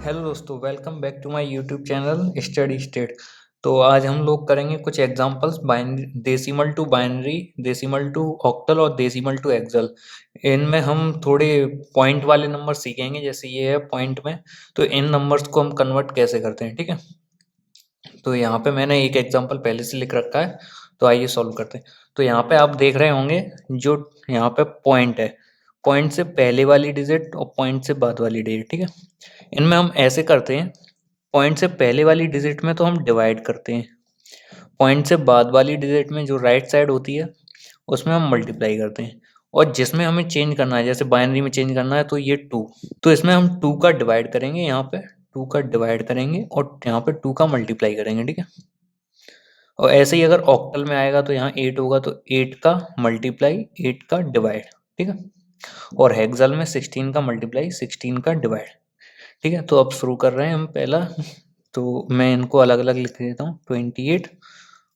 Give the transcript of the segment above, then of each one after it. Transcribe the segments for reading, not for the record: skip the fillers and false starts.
Hello दोस्तों, welcome back to my YouTube channel study state. तो आज हम लोग करेंगे कुछ examples binary, decimal to binary, decimal to octal और डेसिमल टू एक्सल। इनमें हम थोड़े पॉइंट वाले नंबर सीखेंगे, जैसे ये है पॉइंट में। तो इन नंबर्स को हम कन्वर्ट कैसे करते हैं, ठीक है। तो यहाँ पे मैंने एक एग्जांपल पहले से लिख रखा है, तो आइए सॉल्व करते हैं। तो यहाँ पे आप देख रहे होंगे जो यहाँ पे पॉइंट है, पॉइंट से पहले वाली डिजिट और पॉइंट से बाद वाली डिजिट, ठीक है। इनमें हम ऐसे करते हैं, पॉइंट से पहले वाली डिजिट में तो हम डिवाइड करते हैं, पॉइंट से बाद वाली डिजिट में जो राइट साइड होती है उसमें हम मल्टीप्लाई करते हैं। और जिसमें हमें चेंज करना है, जैसे बाइनरी में चेंज करना है, तो ये टू, तो इसमें हम टू का डिवाइड करेंगे, यहाँ पे टू का डिवाइड करेंगे और यहाँ पे टू का मल्टीप्लाई करेंगे, ठीक है। और ऐसे ही अगर ऑक्टल में आएगा तो यहाँ एट होगा, तो एट का मल्टीप्लाई एट का डिवाइड, ठीक है। और हेक्सल में 16 का मल्टीप्लाई 16 का डिवाइड, ठीक है। तो अब शुरू कर रहे हैं हम पहला। तो मैं इनको अलग अलग लिख देता हूँ, 28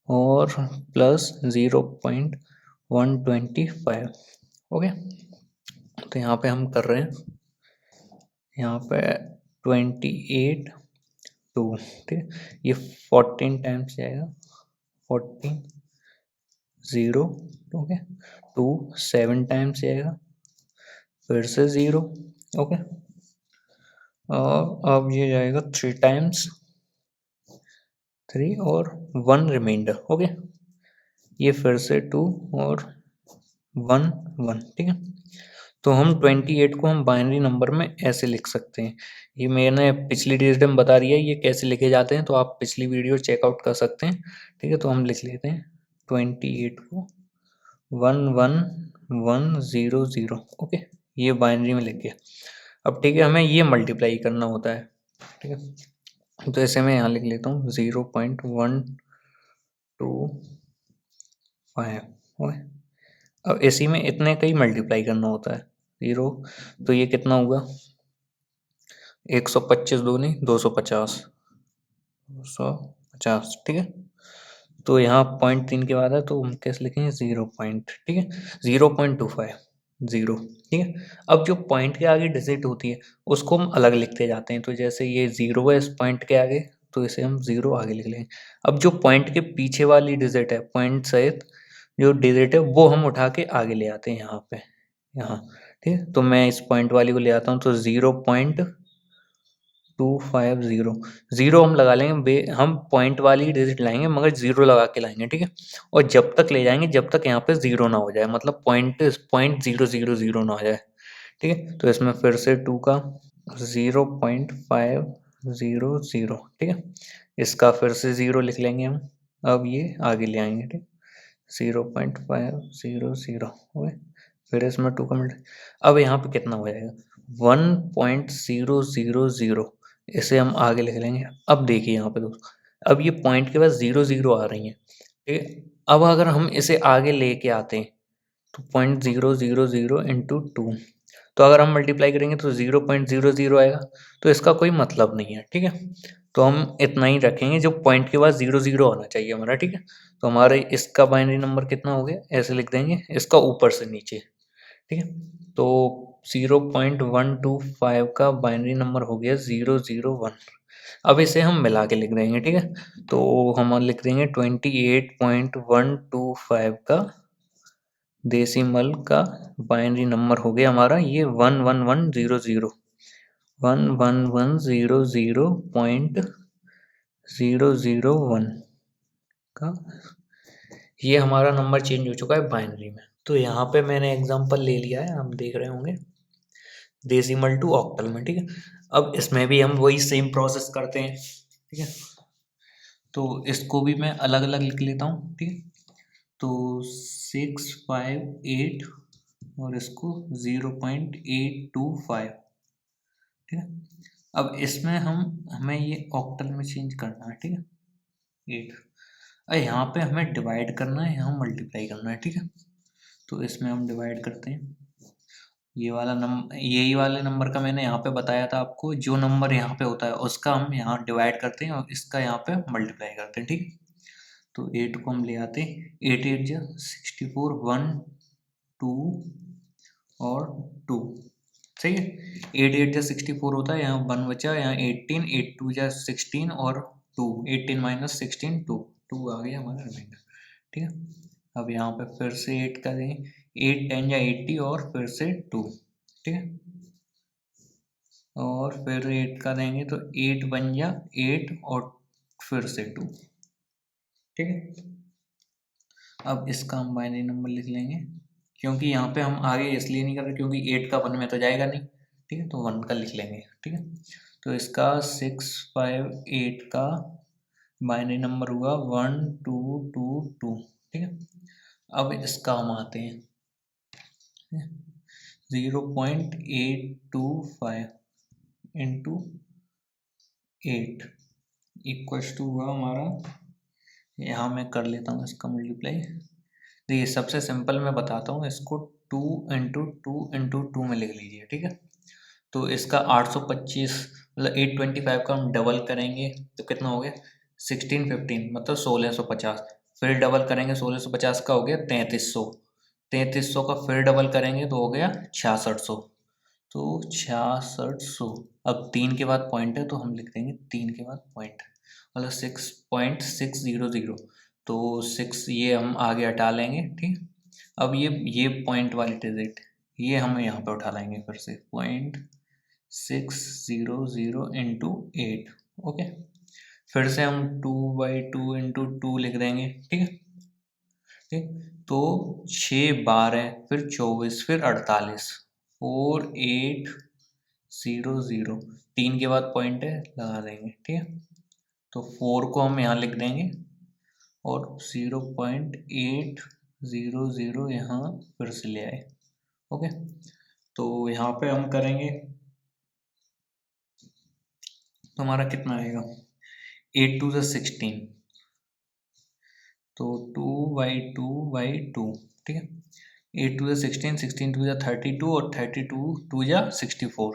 और प्लस 0.125, ओके। तो यहाँ पे हम कर रहे हैं, यहाँ पे 28 टू, ठीक है। ये 14 टाइम्स जाएगा, 14 0, ओके। टू 7 टाइम्स जाएगा, फिर से 0, ओके। और अब ये जाएगा 3 टाइम्स, 3 और 1 रिमाइंडर, ओके। ये फिर से 2 और 1 1, ठीक है। तो हम 28 को हम बाइनरी नंबर में ऐसे लिख सकते हैं। ये मैंने पिछली डिजिट में बता दिया है ये कैसे लिखे जाते हैं, तो आप पिछली वीडियो चेकआउट कर सकते हैं, ठीक है। तो हम लिख लेते हैं 28 को 11100, ओके। ये बाइनरी में लिख गया। अब ठीक है, हमें ये मल्टीप्लाई करना होता है, ठीक है। तो ऐसे मैं यहाँ लिख लेता हूँ 0.125, ओके। अब इसी में इतने का ही मल्टीप्लाई करना होता है, 0। तो ये कितना हुआ, 125 दूनी 250, 250, ठीक है। तो यहाँ पॉइंट 3 के बाद है, तो हम कैसे लिखेंगे, 0 पॉइंट, ठीक है, 0.25, 0, ठीक है। अब जो पॉइंट के आगे डिजिट होती है उसको हम अलग लिखते जाते हैं। तो जैसे ये 0 है इस पॉइंट के आगे, तो इसे हम 0 आगे लिख लेंगे। अब जो पॉइंट के पीछे वाली डिजिट है, पॉइंट सहित जो डिजिट है, वो हम उठा के आगे ले आते हैं यहाँ पे, यहाँ, ठीक है। तो मैं इस पॉइंट वाली को ले आता हूँ, तो 0.250, 0 हम लगा लेंगे, हम पॉइंट वाली डिजिट लाएंगे मगर 0 लगा के लाएंगे, ठीक है। और जब तक ले जाएंगे जब तक यहाँ पे 0 ना हो जाए, मतलब पॉइंट पॉइंट 000 ना हो जाए, ठीक है। तो इसमें फिर से 2 का 0.500, ठीक है। इसका फिर से 0 लिख लेंगे हम, अब ये आगे ले आएंगे, ठीक, 0.500, ओके। फिर इसमें 2 का मिनट, अब यहाँ पे कितना हो जाएगा, 1.000, इसे हम आगे लिख लेंगे। अब देखिए यहाँ पे दोस्तों, अब ये पॉइंट के पास 0 0 आ रही है, ठीक है। अब अगर हम इसे आगे लेके आते हैं, तो 0.000 इंटू 2, तो अगर हम मल्टीप्लाई करेंगे तो 0.00 आएगा, तो इसका कोई मतलब नहीं है, ठीक है। तो हम इतना ही रखेंगे, जो पॉइंट के बाद 0 0 आना चाहिए हमारा, ठीक है। तो हमारे इसका बाइनरी नंबर कितना हो गया, ऐसे लिख देंगे, इसका ऊपर से नीचे, ठीक है। तो 0.125 का बाइनरी नंबर हो गया 001। अब इसे हम मिला के लिख देंगे, ठीक है। तो हम लिख देंगे 28.125 का डेसिमल का बाइनरी नंबर हो गया हमारा ये 11100, 11100.001 का, ये हमारा नंबर चेंज हो चुका है बाइनरी में। तो यहाँ पे मैंने एग्जांपल ले लिया है, आप देख रहे होंगे, डेसिमल टू ऑक्टल में, ठीक है। अब इसमें भी हम वही सेम प्रोसेस करते हैं, ठीक है। तो इसको भी मैं अलग अलग लिख लेता हूँ, ठीक है। तो 658 और इसको 0.825, ठीक है। अब इसमें हमें ये ऑक्टल में चेंज करना है, ठीक है, 8। अब यहाँ पे हमें डिवाइड करना है, यहाँ मल्टीप्लाई करना है, ठीक है। तो इसमें हम डिवाइड करते हैं, ये वाला नंबर, यही वाले नंबर का मैंने यहाँ पे बताया था आपको, जो नंबर यहाँ पे होता है उसका हम यहाँ डिवाइड करते हैं और इसका यहाँ पे मल्टीप्लाई करते हैं, ठीक। तो 8 को हम ले आते हैं, 8 8 जा 64, 1 2 और 2 सही है। 8 8 जा 64 होता है, यहाँ 1 बचा, यहाँ 18, 8 2 जा 16 और 2, 18 माइनस 16 2, 2 आ गया हमारा रिमाइंडर। ठीक है, अब यहाँ पे फिर से 8 का देंगे, 8 10 या 80 और फिर से 2। ठीक है, और फिर 8 का देंगे तो 8 बन जा 8 और फिर से 2। ठीक है, अब इसका हम बाइनरी नंबर लिख लेंगे, क्योंकि यहाँ पे हम आगे इसलिए नहीं कर रहे क्योंकि 8 का 1 में तो जाएगा नहीं। ठीक है, तो 1 का लिख लेंगे। ठीक है, तो इसका 658 का बाइनरी नंबर हुआ 1222। ठीक है, अब इसका हम आते हैं 0.825 इंटू 8 इक्वल्स टू हुआ हमारा, यहाँ मैं कर लेता हूँ इसका मल्टीप्लाई। देखिए सबसे सिंपल मैं बताता हूँ इसको, 2 इंटू 2 इंटू 2 में लिख लीजिए। ठीक है, तो इसका 825 मतलब 825 का हम डबल करेंगे तो कितना हो गया 1615 मतलब 1650, फिर डबल करेंगे 1650 का हो गया 3300, 3300 का फिर डबल करेंगे तो हो गया 6600, तो 6600। अब 3 के बाद पॉइंट है तो हम लिख देंगे 3 के बाद पॉइंट मतलब 6.600, तो 6 ये हम आगे हटा लेंगे। ठीक, अब ये पॉइंट वाली डिजिट ये हम यहाँ पे उठा लेंगे फिर से 0.600 इंटू 8। ओके, फिर से हम 2/2 इंटू 2 लिख देंगे। ठीक है, ठीक, तो 6 12 फिर 24 फिर 48 4800, 3 के बाद पॉइंट है लगा देंगे। ठीक है, तो 4 को हम यहाँ लिख देंगे और 0.800 यहाँ फिर से ले आए। ओके, तो यहाँ पे हम करेंगे तो हमारा कितना आएगा 8 2 ज़ा 16, तो 2/2/2। ठीक है, 8 2 ज़ा 16, 16 2 ज़ा 32 और 32 2 ज़ा 64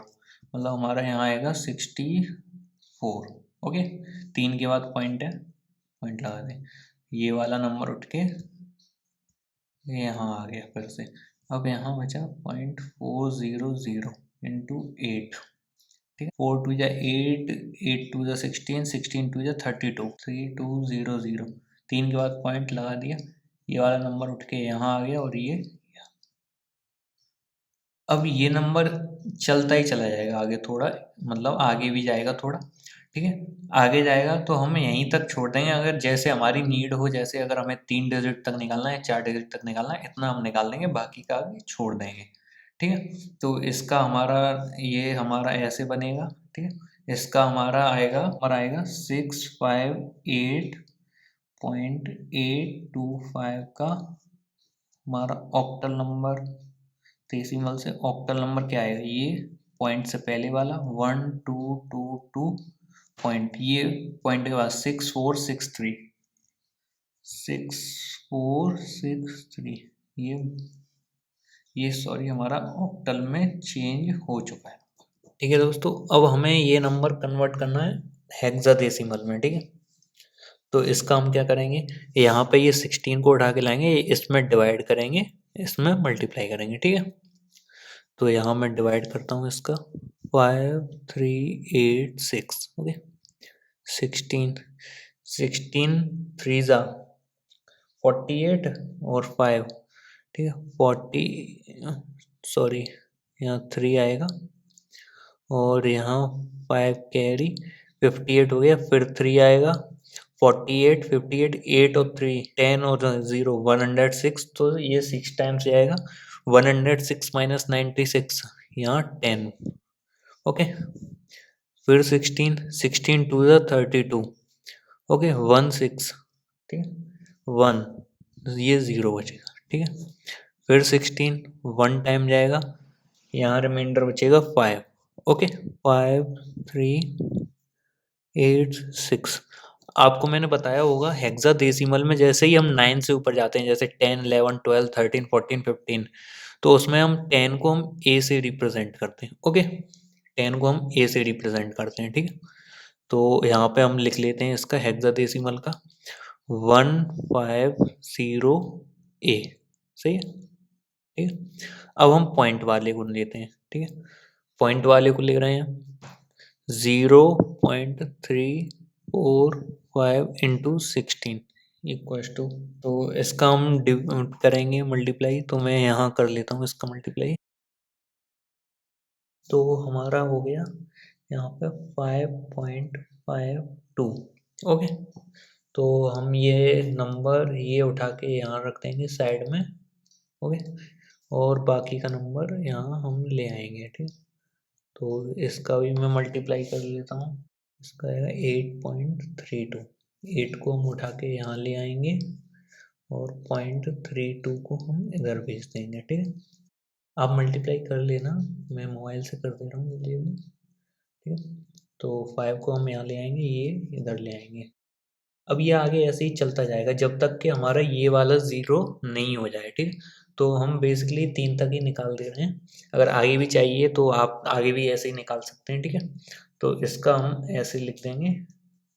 मतलब हमारा यहाँ आएगा 64। ओके, 3 के बाद पॉइंट है, पॉइंट लगा दें, ये वाला नंबर उठ के यहाँ आ गया फिर से। अब यहाँ बचा 0.400 इंटू 8। ठीक है, 4 2 जा 8, 8 2 जा 16, 16 2 जा 32, 3200, 3 के बाद पॉइंट लगा दिया, ये वाला नंबर उठ के यहाँ आ गया और ये अब ये नंबर चलता ही चला जाएगा आगे थोड़ा, मतलब आगे भी जाएगा थोड़ा। ठीक है, आगे जाएगा तो हम यहीं तक छोड़ देंगे, अगर जैसे हमारी नीड हो, जैसे अगर हमें 3 डिजिट तक निकालना है 4 डिजिट तक निकालना है इतना हम निकाल देंगे, बाकी का आगे छोड़ देंगे। ठीक है, तो इसका हमारा ये हमारा ऐसे बनेगा। ठीक है, इसका हमारा आएगा 658.825 का हमारा ऑक्टल नंबर, डेसिमल से ऑक्टल नंबर क्या आएगा, ये पॉइंट से पहले वाला 1222 पॉइंट, ये पॉइंट के बाद 6463, 6463, ये सॉरी हमारा ऑक्टल में चेंज हो चुका है। ठीक है दोस्तों, अब हमें ये नंबर कन्वर्ट करना है हेक्साडेसिमल में। ठीक है, तो इसका हम क्या करेंगे, यहाँ पे ये 16 को उठा के लाएंगे, इसमें डिवाइड करेंगे, इसमें मल्टीप्लाई करेंगे। ठीक है, तो यहाँ मैं डिवाइड करता हूँ इसका 5386। ओके, 16 3 ज़ा 48 और 5। ठीक है, 40 सॉरी यहाँ 3 आएगा और यहाँ 5 कैरी 58 हो गया, फिर 3 आएगा 48 58 8 और 3 10 और 0 106, तो ये 6 टाइम्स आएगा 106 माइनस 96 यहाँ 10। ओके, फिर 16 2 ज़ा 32। ओके 16, ठीक है 1, ये 0 बचेगा। ठीक है, फिर 16 1 टाइम जाएगा, यहाँ रिमाइंडर बचेगा 5। ओके 5386। आपको मैंने बताया होगा हेक्साडेसिमल में जैसे ही हम 9 से ऊपर जाते हैं, जैसे 10 11 12 13 14 15, तो उसमें हम 10 को हम ए से रिप्रेजेंट करते हैं। ओके, 10 को हम ए से रिप्रेजेंट करते हैं। ठीक है, तो यहाँ पे हम लिख लेते हैं इसका हेक्साडेसिमल का 150A। सही है, ठीक है, अब हम पॉइंट वाले को लेते हैं। ठीक है, पॉइंट वाले को ले रहे हैं 0.345 इंटू 16 इक्वल्स टू, तो इसका हम करेंगे मल्टीप्लाई, तो मैं यहाँ कर लेता हूँ इसका मल्टीप्लाई। तो हमारा हो गया यहाँ पे 5.52। ओके, तो हम ये नंबर ये उठा के यहाँ रख देंगे साइड में। ओके, और बाकी का नंबर यहाँ हम ले आएंगे। ठीक, तो इसका भी मैं मल्टीप्लाई कर लेता हूँ। इसका है 8.32। 8 को हम उठा के यहाँ ले आएंगे और 0.32 को हम इधर भेज देंगे। ठीक है, आप मल्टीप्लाई कर लेना, मैं मोबाइल से कर दे रहा हूँ जल्दी जल्दी। ठीक है, तो 5 को हम यहाँ ले आएंगे, ये इधर ले आएंगे। अब ये आगे ऐसे ही चलता जाएगा जब तक कि हमारा ये वाला 0 नहीं हो जाए। ठीक, तो हम बेसिकली 3 तक ही निकाल दे रहे हैं। अगर आगे भी चाहिए तो आप आगे भी ऐसे ही निकाल सकते हैं। ठीक है, तो इसका हम ऐसे लिख देंगे।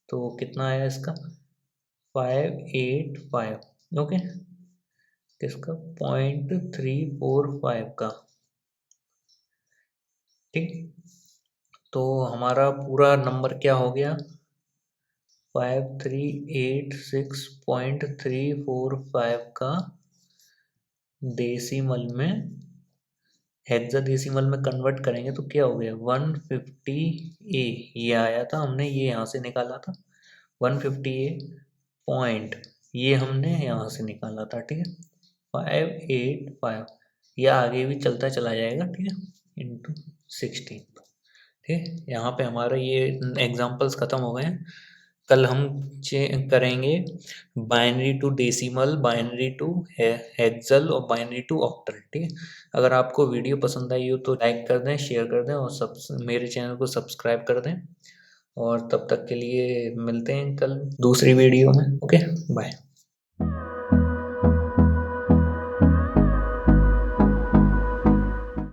तो कितना आया इसका 585। ओके, किसका 0.345 का। ठीक, तो हमारा पूरा नंबर क्या हो गया 5386.345 का डेसिमल में, हेक्साडेसिमल में कन्वर्ट करेंगे तो क्या हो गया 150A। ये आया था, हमने ये यहाँ से निकाला था 150A पॉइंट, ये हमने यहाँ से निकाला था। ठीक है, 585, ये आगे भी चलता चला जाएगा। ठीक है, इंटू 16। ठीक है, यहाँ पे हमारा ये एग्जाम्पल्स ख़त्म हो गए हैं। कल हम करेंगे binary to decimal, binary to hexa और बाइनरी टू ऑक्टल। ठीक है, अगर आपको वीडियो पसंद आई हो तो लाइक कर दें, शेयर कर दें और मेरे चैनल को सब्सक्राइब कर दें। और तब तक के लिए मिलते हैं कल दूसरी वीडियो में। Okay, bye.